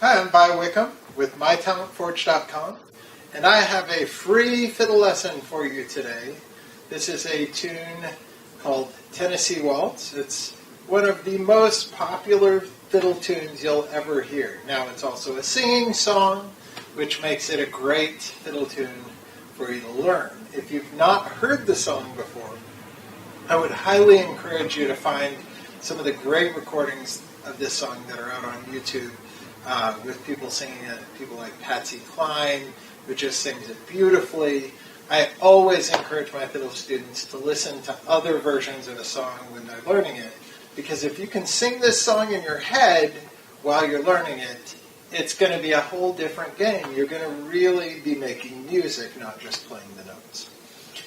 Hi, I'm Vi Wickam with MyTalentForge.com, and I have a free fiddle lesson for you today. This is a tune called Tennessee Waltz. It's one of the most popular fiddle tunes you'll ever hear. Now, it's also a singing song, which makes it a great fiddle tune for you to learn. If you've not heard the song before, I would highly encourage you to find some of the great recordings of this song that are out on YouTube with people singing it, people like Patsy Cline, who just sings it beautifully. I always encourage my fiddle students to listen to other versions of a song when they're learning it, because if you can sing this song in your head while you're learning it, it's going to be a whole different game. You're going to really be making music, not just playing the notes.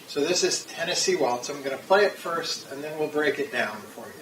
So this is Tennessee Waltz. I'm going to play it first, and then we'll break it down for you.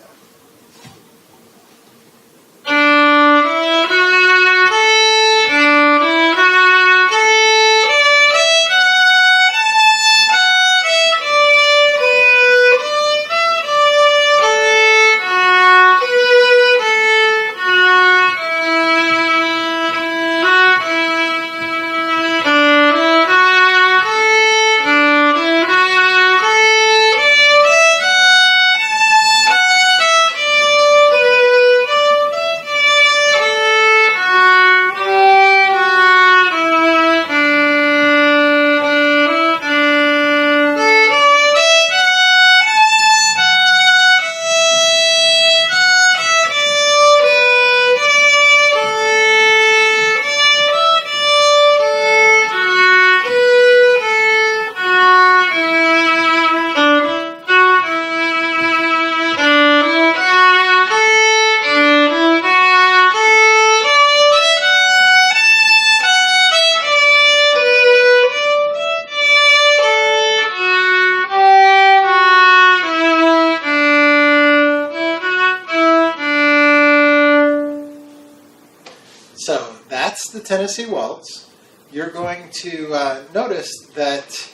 So that's the Tennessee Waltz. You're going to notice that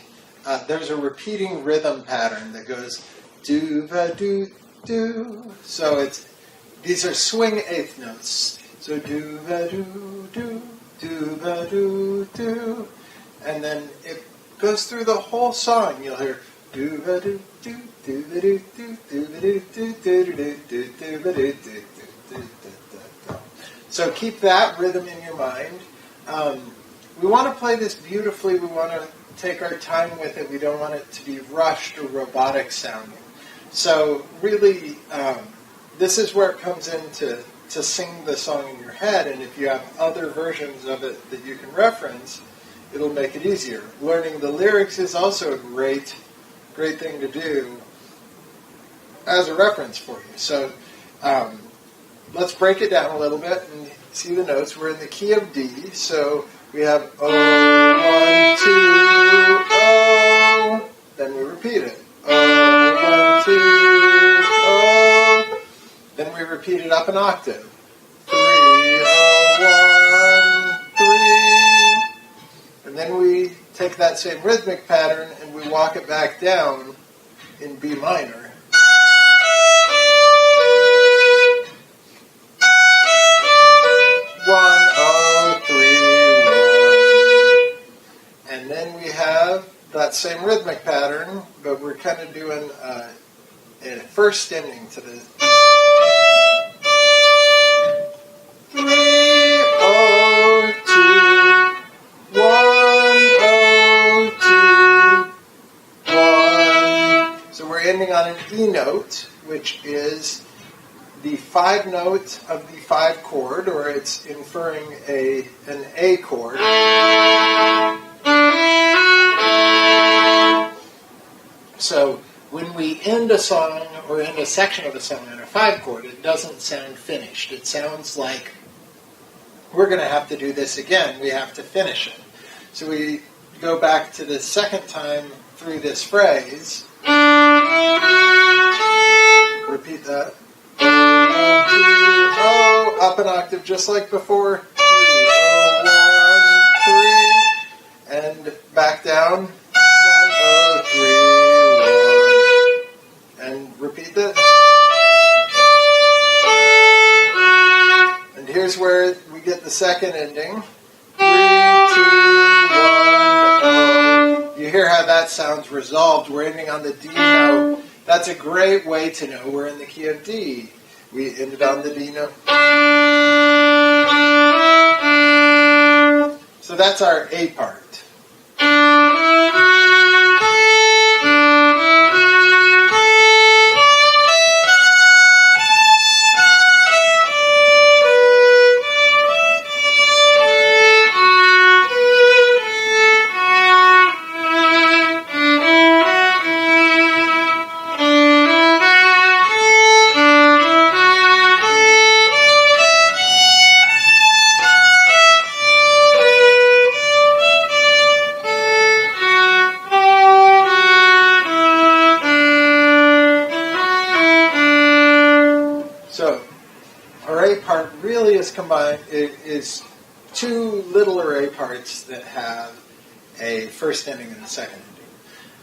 there's a repeating rhythm pattern that goes do-va-do-do. So these are swing eighth notes. So do-va-do-do, do-va-do-do. And then it goes through the whole song. You'll hear do-va-do-do, do-va-do-do, do-va-do-do, do-va-do-do, do-va-do-do. So keep that rhythm in your mind. We want to play this beautifully. We want to take our time with it. We don't want it to be rushed or robotic sounding. So really, this is where it comes in to sing the song in your head. And if you have other versions of it that you can reference, it'll make it easier. Learning the lyrics is also a great thing to do as a reference for you. So let's break it down a little bit and see the notes. We're in the key of D, so we have O, 1, 2, O. Then we repeat it. O, 1, 2, O. Then we repeat it up an octave. 3, O, 1, 3. And then we take that same rhythmic pattern and we walk it back down in B minor. 1, 0, 3, 1. And then we have that same rhythmic pattern, but we're kind of doing a first ending to the 3, 0, 2, 1, 0, 2, 1. So we're ending on an E note, which is the 5 note of the 5 chord, or it's inferring an A chord. So when we end a song or end a section of a song on a 5 chord, it doesn't sound finished. It sounds like we're going to have to do this again. We have to finish it. So we go back to the second time through this phrase. Repeat that. O, up an octave, just like before. 3, O, 1, 3, and back down. 1, O, 3, 1, and repeat that. And here's where we get hit the second ending. 3, 2, 1, 0. You hear how that sounds resolved. We're ending on the D note. That's a great way to know we're in the key of D. We ended on the D note. So that's our A part. So, our A part really is combined. It is two littler A parts that have a first ending and a second ending.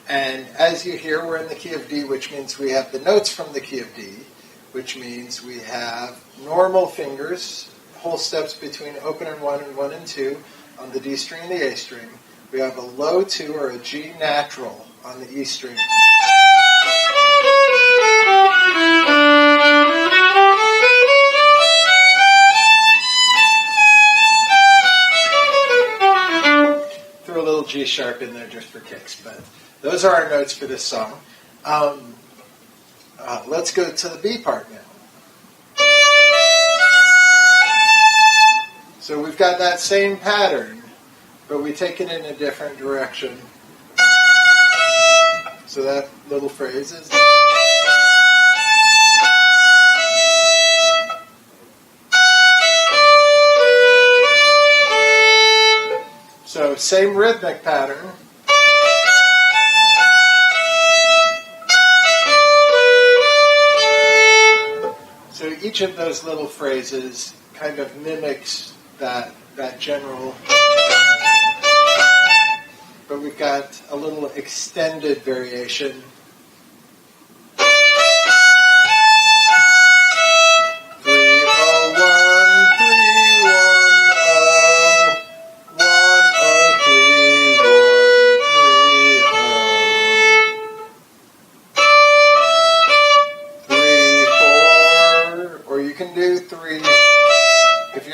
And as you hear, we're in the key of D, which means we have the notes from the key of D, which means we have normal fingers, whole steps between open and 1 and 2 on the D string and the A string. We have a low 2 or a G natural on the E string. Threw a little G sharp in there just for kicks, but those are our notes for this song. Let's go to the B part now. So we've got that same pattern, but we take it in a different direction. So that little phrase is... So same rhythmic pattern. So each of those little phrases kind of mimics that general, but we've got a little extended variation.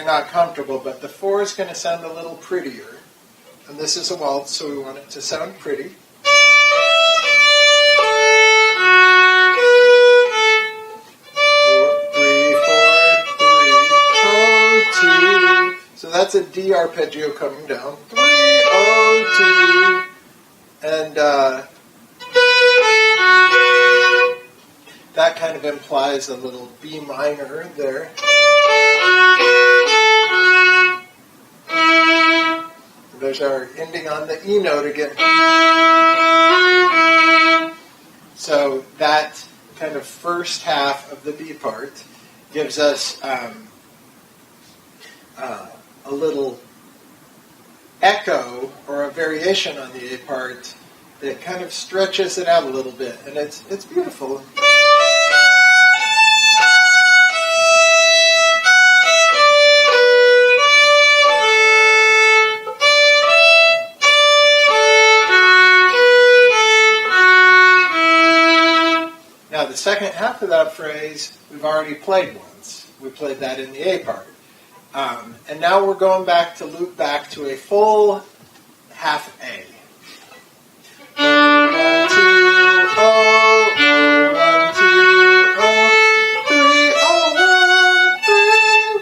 Not comfortable, but the 4 is going to sound a little prettier, and this is a waltz, so we want it to sound pretty. 4, 3, 4, 3, 0, 2. So that's a D arpeggio coming down. 3, 0, 2, and that kind of implies a little B minor there. There's our ending on the E note again. So that kind of first half of the B part gives us a little echo or a variation on the A part that kind of stretches it out a little bit, and it's beautiful. Now the second half of that phrase we've already played once. We played that in the A part. And now we're going back to loop back to a full half A. 1, 2, 0, 1, 2, 0, 3, 0, 1, 3,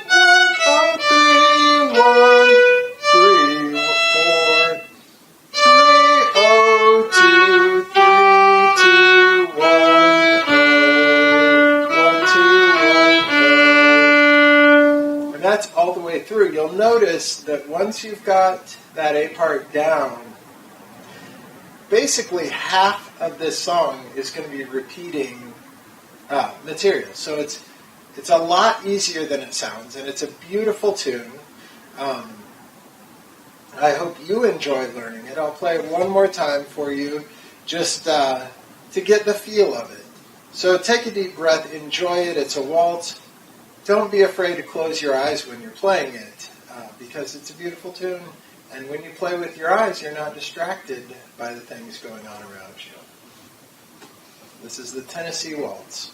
1, 0, 3, 1, 3, 4, 3, 0, 2, 3, 2, 1, 1, 2, 1, 0. And that's all the way through. You'll notice that once you've got that A part down, basically half of this song is going to be repeating material. So it's a lot easier than it sounds, and it's a beautiful tune. I hope you enjoy learning it. I'll play it one more time for you just to get the feel of it. So take a deep breath, enjoy it. It's a waltz. Don't be afraid to close your eyes when you're playing it. because it's a beautiful tune, and when you play with your eyes, you're not distracted by the things going on around you. This is the Tennessee Waltz.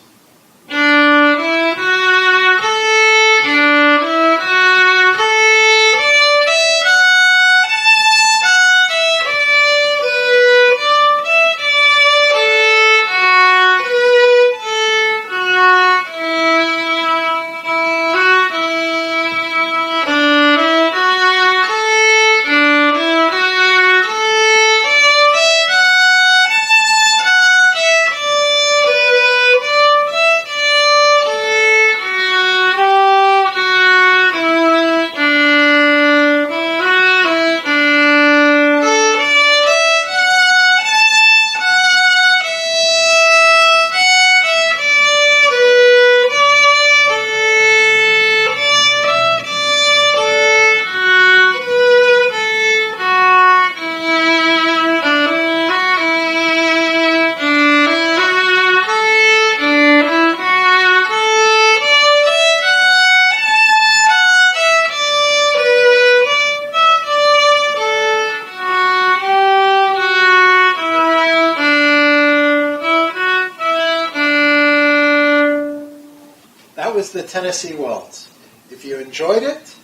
That was the Tennessee Waltz. If you enjoyed it,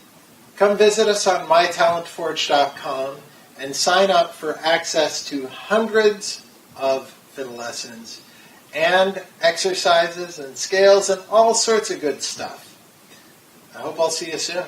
come visit us on mytalentforge.com and sign up for access to hundreds of fiddle lessons and exercises and scales and all sorts of good stuff. I hope I'll see you soon.